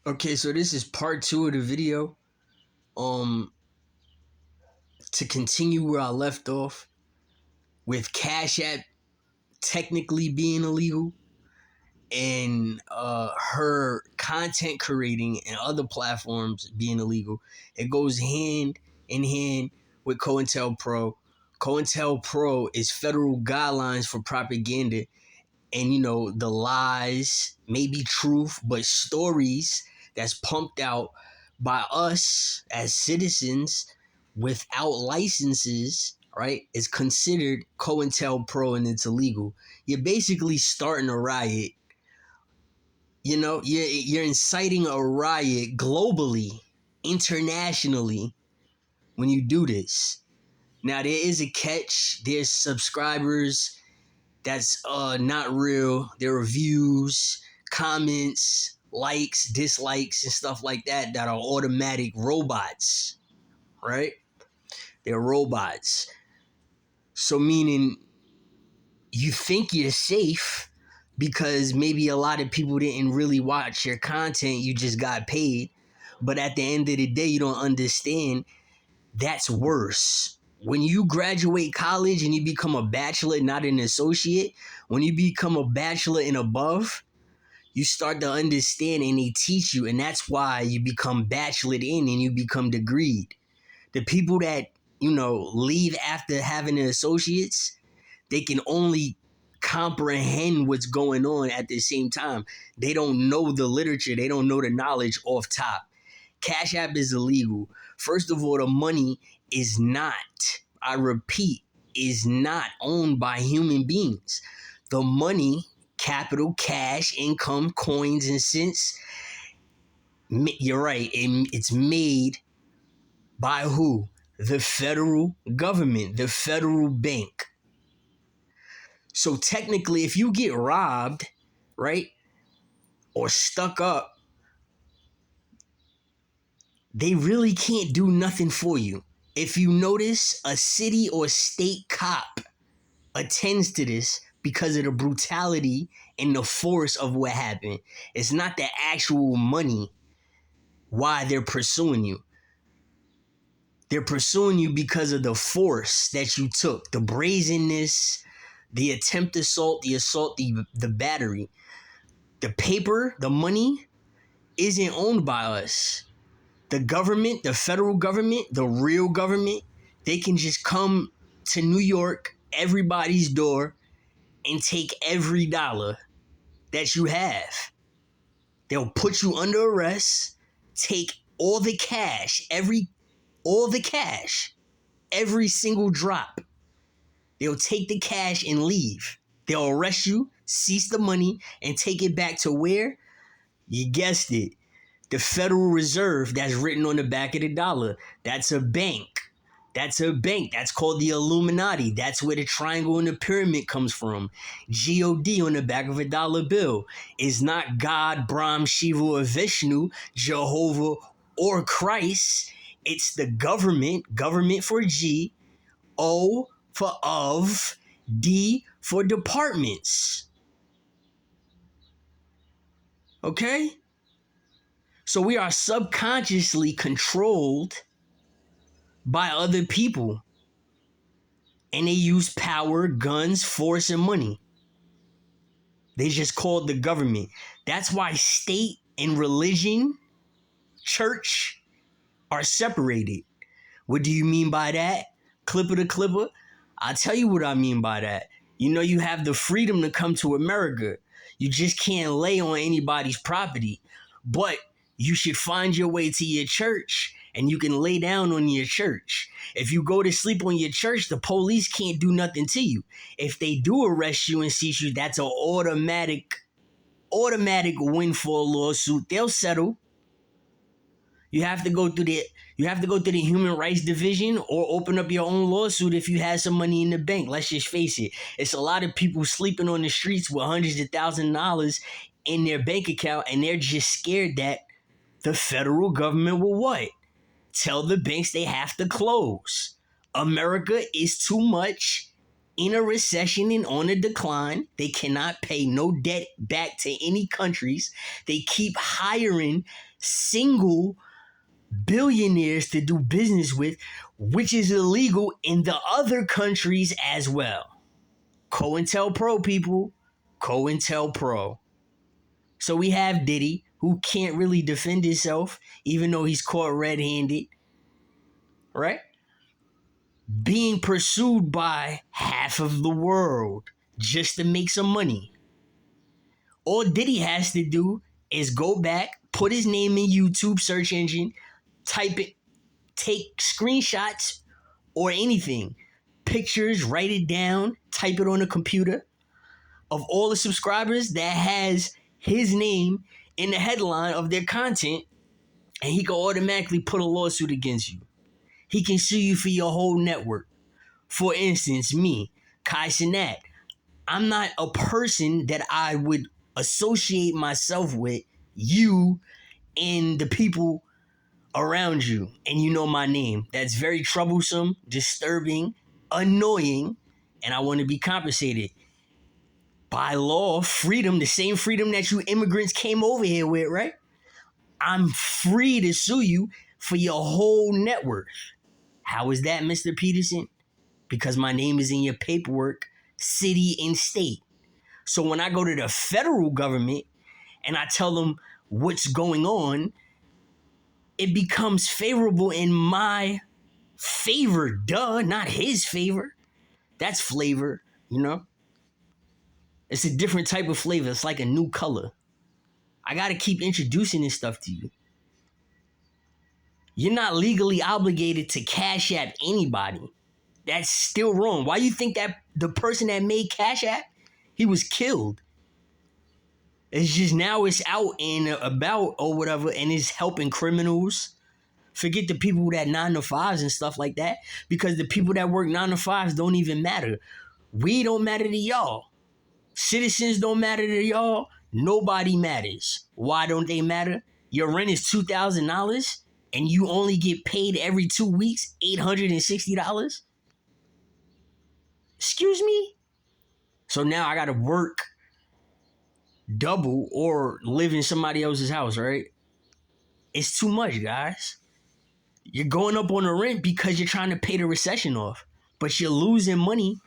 Okay, so this is part two of the video. Um, to continue where I left off with Cash App technically being illegal and her content creating and other platforms being illegal. It goes hand in hand with COINTELPRO. COINTELPRO is federal guidelines for propaganda and the lies may be truth, but stories that's pumped out by us as citizens without licenses, right, is considered COINTELPRO and it's illegal. You're basically starting a riot. You're inciting a riot globally, internationally when you do this. Now there is a catch. There's subscribers that's not real. There are views, comments, likes, dislikes, and stuff like that that are automatic robots, right? They're robots. So meaning you think you're safe because maybe a lot of people didn't really watch your content, you just got paid. But at the end of the day, you don't understand that's worse. When you graduate college and you become a bachelor, not an associate, when you become a bachelor and above, you start to understand and they teach you. And that's why you become bachelored in and you become degreed. The people that, leave after having their associates, they can only comprehend what's going on at the same time. They don't know the literature, they don't know the knowledge off top. Cash App is illegal. First of all, the money is not, I repeat, is not owned by human beings. The money, capital, cash, income, coins, and cents, you're right, it's made by who? The federal government, the federal bank. So technically, if you get robbed, right, or stuck up, they really can't do nothing for you. If you notice, a city or state cop attends to this because of the brutality and the force of what happened. It's not the actual money why they're pursuing you. They're pursuing you because of the force that you took, the brazenness, the attempt assault, the battery. The paper, the money, isn't owned by us. The government, the federal government, the real government, they can just come to New York, everybody's door, and take every dollar that you have. They'll put you under arrest, take all the cash, every single drop. They'll take the cash and leave. They'll arrest you, seize the money, and take it back to where? You guessed it. The Federal Reserve that's written on the back of the dollar. That's a bank. That's a bank. That's called the Illuminati. That's where the triangle and the pyramid comes from. God on the back of a dollar bill is not God, Brahm, Shiva, or Vishnu, Jehovah, or Christ. It's the government for G, O for of, D for departments. Okay? So we are subconsciously controlled by other people. And they use power, guns, force, and money. They just called the government. That's why state and religion, church, are separated. What do you mean by that? Clipper to clipper? I'll tell you what I mean by that. You have the freedom to come to America. You just can't lay on anybody's property. But you should find your way to your church and you can lay down on your church. If you go to sleep on your church, the police can't do nothing to you. If they do arrest you and seize you, that's an automatic windfall lawsuit. They'll settle. You have to go through the Human Rights Division or open up your own lawsuit if you have some money in the bank. Let's just face it. It's a lot of people sleeping on the streets with hundreds of $1,000s in their bank account and they're just scared that the federal government will what? Tell the banks they have to close. America is too much in a recession and on a decline. They cannot pay no debt back to any countries. They keep hiring single billionaires to do business with, which is illegal in the other countries as well. COINTELPRO, people. COINTELPRO. So we have Diddy, who can't really defend himself, even though he's caught red-handed, right? Being pursued by half of the world just to make some money. All Diddy has to do is go back, put his name in YouTube search engine, type it, take screenshots or anything, pictures, write it down, type it on a computer of all the subscribers that has his name in the headline of their content, and he can automatically put a lawsuit against you. He can sue you for your whole network. For instance, me, Kai Cenat, I'm not a person that I would associate myself with, you and the people around you, and you know my name. That's very troublesome, disturbing, annoying, and I want to be compensated. By law, freedom, the same freedom that you immigrants came over here with, right? I'm free to sue you for your whole net worth. How is that, Mr. Peterson? Because my name is in your paperwork, city and state. So when I go to the federal government and I tell them what's going on, it becomes favorable in my favor, duh, not his favor. That's flavor, you know? It's a different type of flavor. It's like a new color. I got to keep introducing this stuff to you. You're not legally obligated to Cash App anybody. That's still wrong. Why you think that the person that made Cash App, he was killed? It's just now it's out and about or whatever, and it's helping criminals. Forget the people that 9 to 5s and stuff like that, because the people that work 9 to 5s don't even matter. We don't matter to y'all. Citizens don't matter to y'all. Nobody matters. Why don't they matter? Your rent is $2,000 and you only get paid every 2 weeks $860? Excuse me? So now I got to work double or live in somebody else's house, right? It's too much, guys. You're going up on the rent because you're trying to pay the recession off, but you're losing money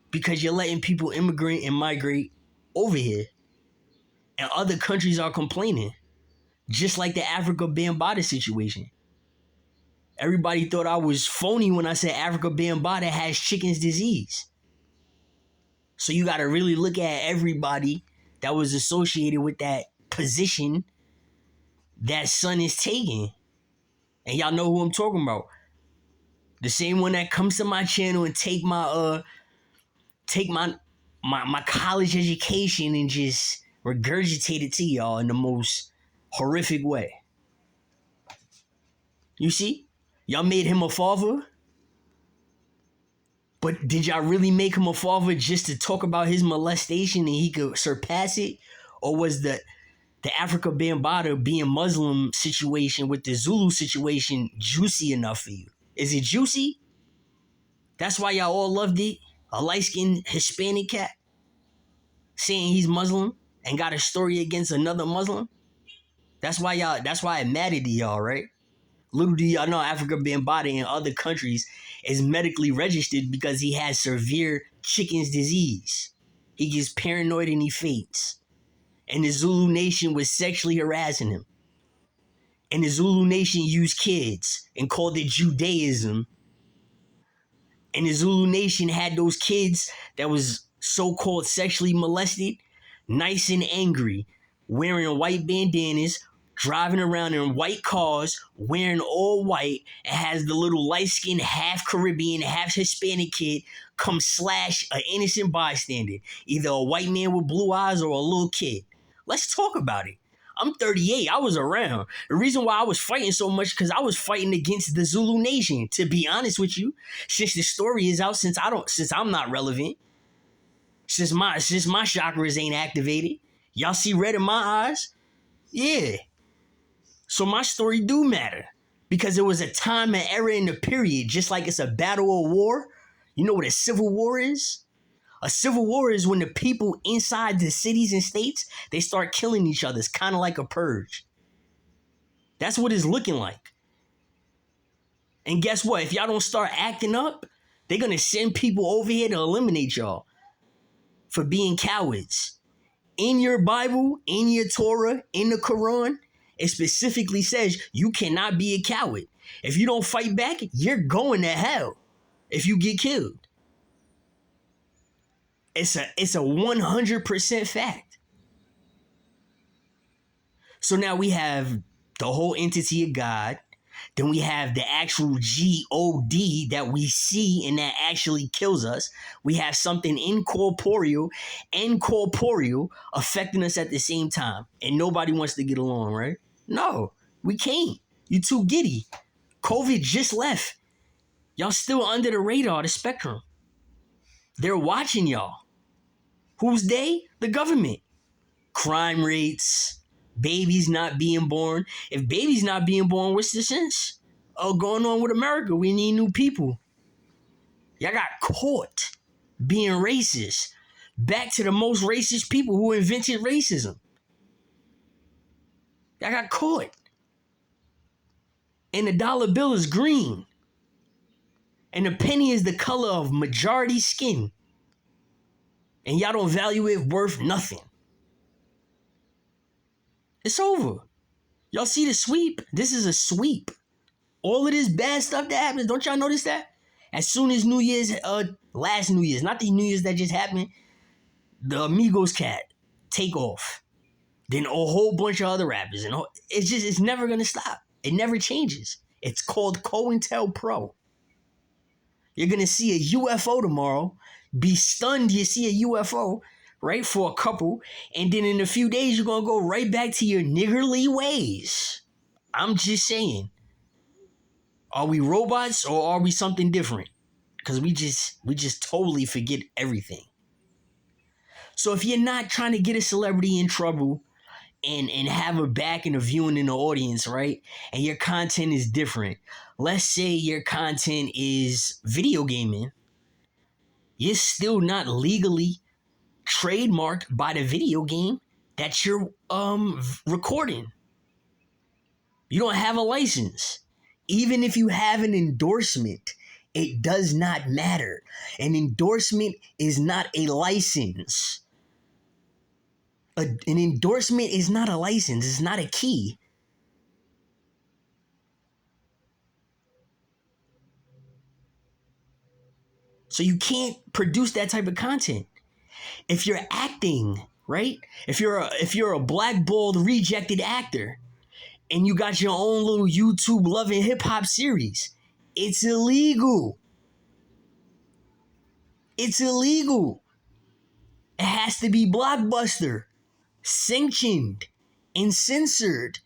because you're letting people immigrate and migrate over here. And other countries are complaining. Just like the Afrika Bambaataa situation. Everybody thought I was phony when I said Afrika Bambaataa has chicken's disease. So you got to really look at everybody that was associated with that position that son is taking. And y'all know who I'm talking about. The same one that comes to my channel and take my college education and just regurgitate it to y'all in the most horrific way. You see? Y'all made him a father. But did y'all really make him a father just to talk about his molestation and he could surpass it? Or was the Afrika Bambaataa being Muslim situation with the Zulu situation juicy enough for you? Is it juicy? That's why y'all all loved it? A light-skinned Hispanic cat saying he's Muslim and got a story against another Muslim? That's why it mattered to y'all, right? Little do y'all know Afrika Bambaataa in other countries is medically registered because he has severe chicken's disease. He gets paranoid and he faints. And the Zulu Nation was sexually harassing him. And the Zulu Nation used kids and called it Judaism. And the Zulu Nation had those kids that was so-called sexually molested, nice and angry, wearing white bandanas, driving around in white cars, wearing all white, and has the little light-skinned, half Caribbean, half Hispanic kid come slash an innocent bystander, either a white man with blue eyes or a little kid. Let's talk about it. I'm 38. I was around. The reason why I was fighting so much because I was fighting against the Zulu Nation. To be honest with you, since the story is out, since I'm not relevant, since my chakras ain't activated, y'all see red in my eyes? Yeah. So my story do matter because it was a time and era in the period, just like it's a battle or war. You know what a civil war is? A civil war is when the people inside the cities and states, they start killing each other. It's kind of like a purge. That's what it's looking like. And guess what? If y'all don't start acting up, they're going to send people over here to eliminate y'all for being cowards. In your Bible, in your Torah, in the Quran, it specifically says you cannot be a coward. If you don't fight back, you're going to hell if you get killed. It's a 100% fact. So now we have the whole entity of God. Then we have the actual God that we see and that actually kills us. We have something incorporeal and corporeal affecting us at the same time. And nobody wants to get along, right? No, we can't. You too giddy. COVID just left. Y'all still under the radar, the spectrum. They're watching y'all. Who's they? The government. Crime rates, babies not being born. If babies not being born, what's the sense? Oh, going on with America, we need new people. Y'all got caught being racist. Back to the most racist people who invented racism. Y'all got caught. And the dollar bill is green. And the penny is the color of majority skin. And y'all don't value it worth nothing. It's over. Y'all see the sweep? This is a sweep. All of this bad stuff that happens, don't y'all notice that? As soon as New Year's, last New Year's, not the New Year's that just happened, the Amigos cat take off. Then a whole bunch of other rappers. And it's never going to stop. It never changes. It's called COINTELPRO. You're going to see a UFO tomorrow. Be stunned you see a UFO, right, for a couple. And then in a few days, you're going to go right back to your niggerly ways. I'm just saying. Are we robots or are we something different? Because we just totally forget everything. So if you're not trying to get a celebrity in trouble and have her back in the viewing in the audience, right? And your content is different. Let's say your content is video gaming. You're still not legally trademarked by the video game that you're recording. You don't have a license. Even if you have an endorsement, it does not matter. An endorsement is not a license. An endorsement is not a license. It's not a key. So you can't produce that type of content. If you're acting, right? If you're a blackballed, rejected actor, and you got your own little YouTube Love and Hip Hop series, it's illegal. It's illegal. It has to be Blockbuster, sanctioned, and censored,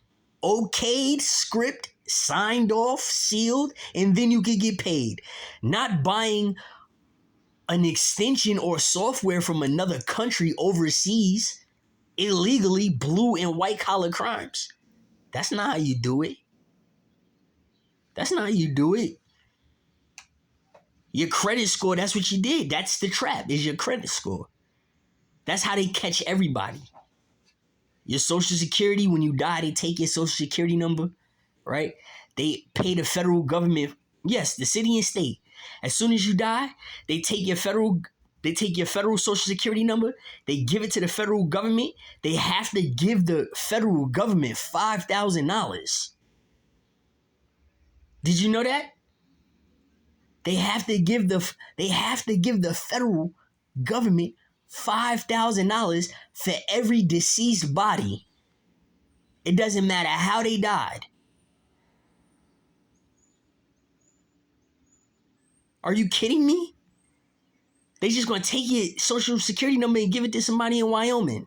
okayed, script, signed off, sealed, and then you could get paid. Not buying an extension or software from another country overseas illegally, blue and white collar crimes. That's not how you do it. That's not how you do it. Your credit score, that's what you did. That's the trap, is your credit score. That's how they catch everybody. Your Social Security, when you die, they take your Social Security number, right? They pay the federal government, yes, the city and state. As soon as you die, they take your federal Social Security number, they give it to the federal government. They have to give the federal government $5,000. Did you know that? They have to give the federal government $5,000 for every deceased body. It doesn't matter how they died. Are you kidding me? They just gonna take your Social Security number and give it to somebody in Wyoming.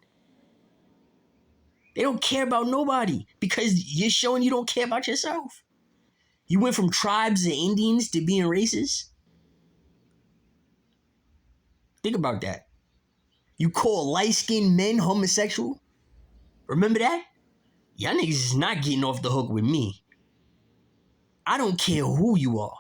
They don't care about nobody because you're showing you don't care about yourself. You went from tribes and Indians to being racist. Think about that. You call light-skinned men homosexual? Remember that? Y'all niggas is not getting off the hook with me. I don't care who you are.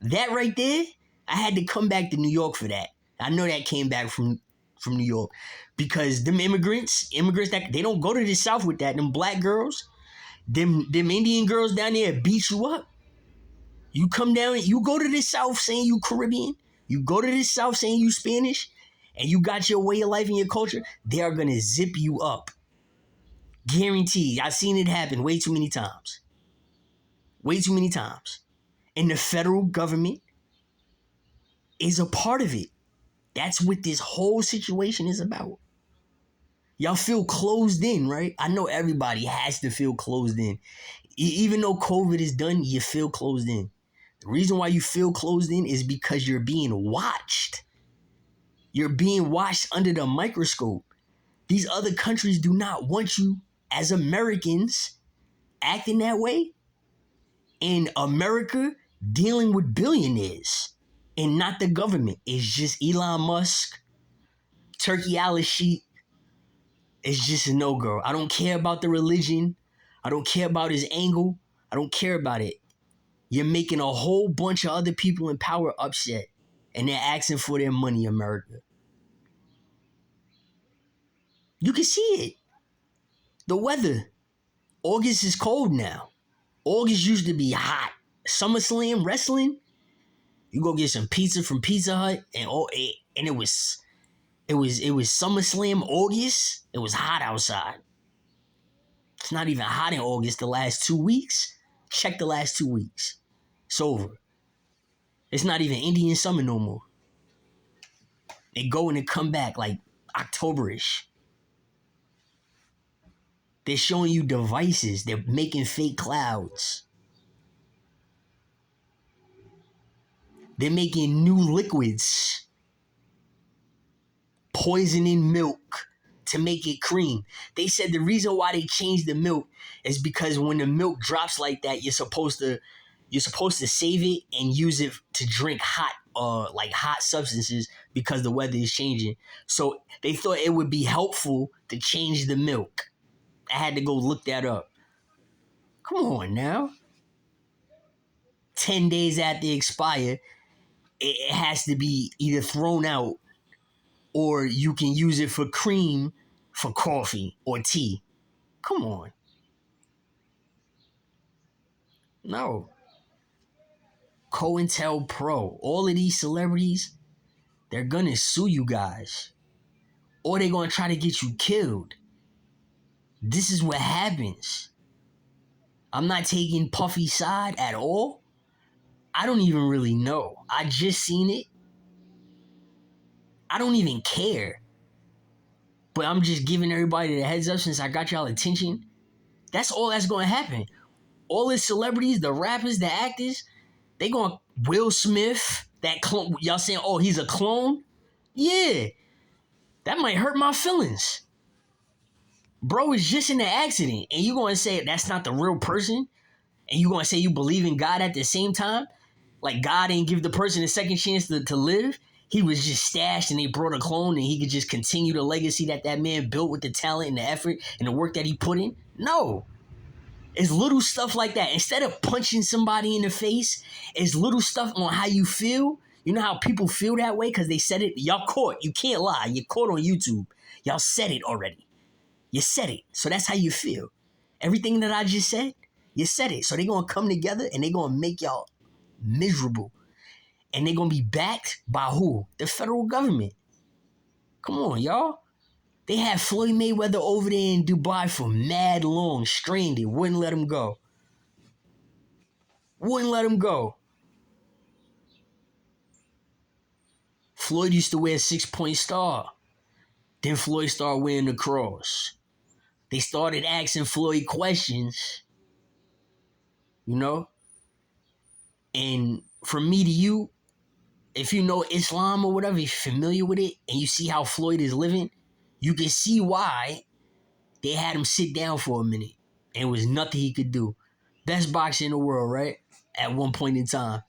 That right there, I had to come back to New York for that. I know that came back from New York because them immigrants that they don't go to the South with that. Them black girls, them Indian girls down there beat you up. You come down, you go to the South saying you Caribbean, you go to the South saying you Spanish, and you got your way of life and your culture, they are gonna zip you up. Guaranteed. I've seen it happen way too many times. Way too many times. And the federal government is a part of it. That's what this whole situation is about. Y'all feel closed in, right? I know everybody has to feel closed in. Even though COVID is done, you feel closed in. The reason why you feel closed in is because you're being watched. You're being watched under the microscope. These other countries do not want you as Americans acting that way. And America dealing with billionaires and not the government. It's just Elon Musk, Turkey Al-Sheikh. It's just a no-go. I don't care about the religion. I don't care about his angle. I don't care about it. You're making a whole bunch of other people in power upset. And they're asking for their money, America. You can see it. The weather. August is cold now. August used to be hot. SummerSlam wrestling. You go get some pizza from Pizza Hut, and it was SummerSlam August. It was hot outside. It's not even hot in August the last 2 weeks. Check the last 2 weeks. It's over. It's not even Indian summer no more. They go and they come back like Octoberish. They're showing you devices. They're making fake clouds. They're making new liquids. Poisoning milk to make it cream. They said the reason why they changed the milk is because when the milk drops like that, you're supposed to save it and use it to drink hot substances because the weather is changing. So they thought it would be helpful to change the milk. I had to go look that up. Come on now. 10 days after it expire, it has to be either thrown out or you can use it for cream for coffee or tea. Come on. No. COINTELPRO, all of these celebrities, they're gonna sue you guys. Or they're gonna try to get you killed. This is what happens. I'm not taking Puffy's side at all. I don't even really know. I just seen it. I don't even care. But I'm just giving everybody the heads up since I got y'all attention. That's all that's gonna happen. All the celebrities, the rappers, the actors, they going Will Smith, that clone. Y'all saying, oh, he's a clone? Yeah, that might hurt my feelings. Bro is just in an accident, and you going to say that's not the real person? And you going to say you believe in God at the same time? Like God didn't give the person a second chance to live? He was just stashed and they brought a clone and he could just continue the legacy that man built with the talent and the effort and the work that he put in? No. It's little stuff like that. Instead of punching somebody in the face, it's little stuff on how you feel. You know how people feel that way because they said it? Y'all caught. You can't lie. You're caught on YouTube. Y'all said it already. You said it. So that's how you feel. Everything that I just said, you said it. So they're going to come together and they're going to make y'all miserable. And they're going to be backed by who? The federal government. Come on, y'all. They had Floyd Mayweather over there in Dubai for mad long, stranded, wouldn't let him go. Wouldn't let him go. Floyd used to wear a 6-point star. Then Floyd started wearing the cross. They started asking Floyd questions, you know? And from me to you, if you know Islam or whatever, if you're familiar with it, and you see how Floyd is living, you can see why they had him sit down for a minute. And it was nothing he could do. Best boxer in the world, right? At one point in time.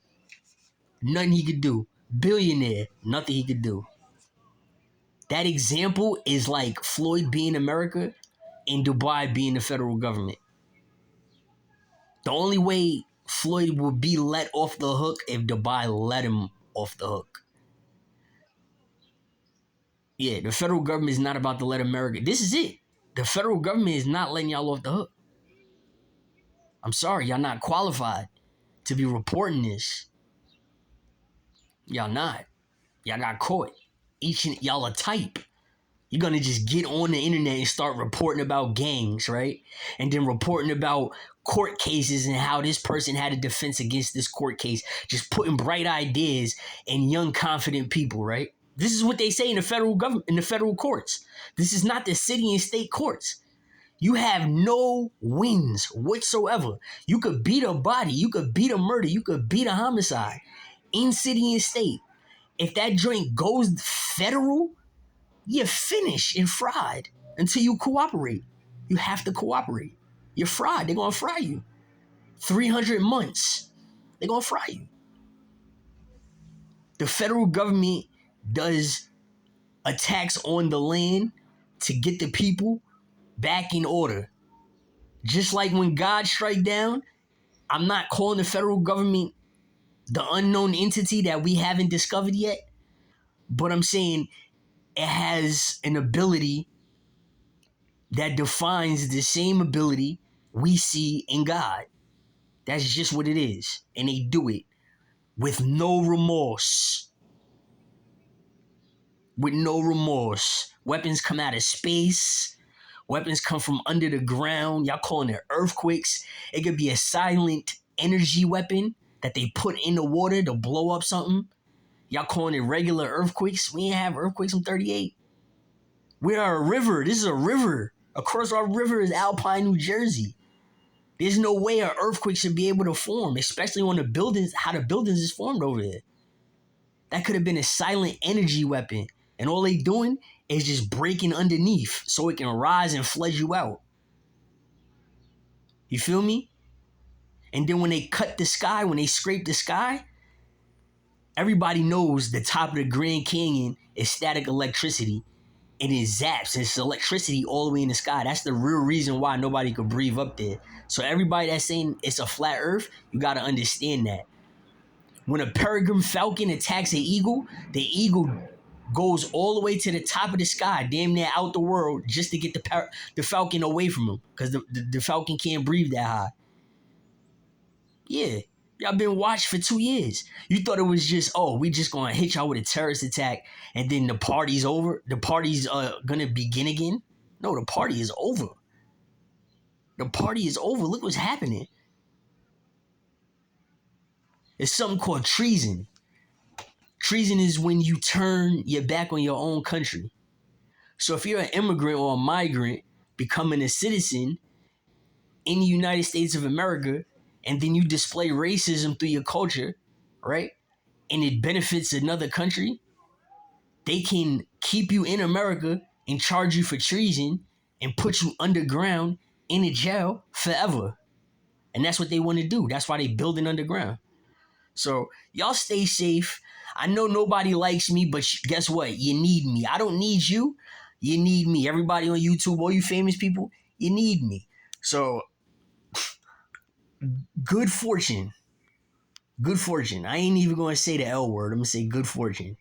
Nothing he could do. Billionaire, nothing he could do. That example is like Floyd being America and Dubai being the federal government. The only way Floyd would be let off the hook if Dubai let him off the hook. Yeah, the federal government is not about to let America. This is it. The federal government is not letting y'all off the hook. I'm sorry, y'all not qualified to be reporting this. Y'all not. Y'all got caught. Each and y'all a type. You're gonna just get on the internet and start reporting about gangs, right? And then reporting about court cases and how this person had a defense against this court case. Just putting bright ideas in young, confident people, right? This is what they say in the federal government, in the federal courts. This is not the city and state courts. You have no wins whatsoever. You could beat a body, you could beat a murder, you could beat a homicide in city and state. If that joint goes federal, you're finished and fried until you cooperate. You have to cooperate. You're fried. They're going to fry you. 300 months. They're going to fry you. The federal government does attacks on the land to get the people back in order. Just like when God strike down, I'm not calling the federal government the unknown entity that we haven't discovered yet, but I'm saying it has an ability that defines the same ability we see in God. That's just what it is. And they do it with no remorse. With no remorse. Weapons come out of space. Weapons come from under the ground. Y'all calling it earthquakes. It could be a silent energy weapon that they put in the water to blow up something. Y'all calling it regular earthquakes. We ain't have earthquakes in 38. We are a river. This is a river. Across our river is Alpine, New Jersey. There's no way an earthquake should be able to form, especially on the buildings, how the buildings is formed over there. That could have been a silent energy weapon. And all they doing is just breaking underneath so it can rise and flood you out. You feel me? And then when they cut the sky, when they scrape the sky, everybody knows the top of the Grand Canyon is static electricity. And it zaps. It's electricity all the way in the sky. That's the real reason why nobody could breathe up there. So everybody that's saying it's a flat earth, you got to understand that. When a peregrine falcon attacks an eagle, the eagle goes all the way to the top of the sky, damn near out the world, just to get the falcon away from him. Because the falcon can't breathe that high. Yeah. Y'all been watched for 2 years. You thought it was just, oh, we just gonna hit y'all with a terrorist attack and then the party's over? The party's gonna begin again? No, the party is over. The party is over. Look what's happening. It's something called treason. Treason is when you turn your back on your own country. So if you're an immigrant or a migrant becoming a citizen in the United States of America, and then you display racism through your culture, right? And it benefits another country, they can keep you in America and charge you for treason and put you underground in a jail forever. And that's what they want to do. That's why they building underground. So y'all stay safe. I know nobody likes me, but guess what? You need me. I don't need you. You need me. Everybody on YouTube, all you famous people, you need me. So good fortune. Good fortune. I ain't even going to say the L word. I'm going to say good fortune.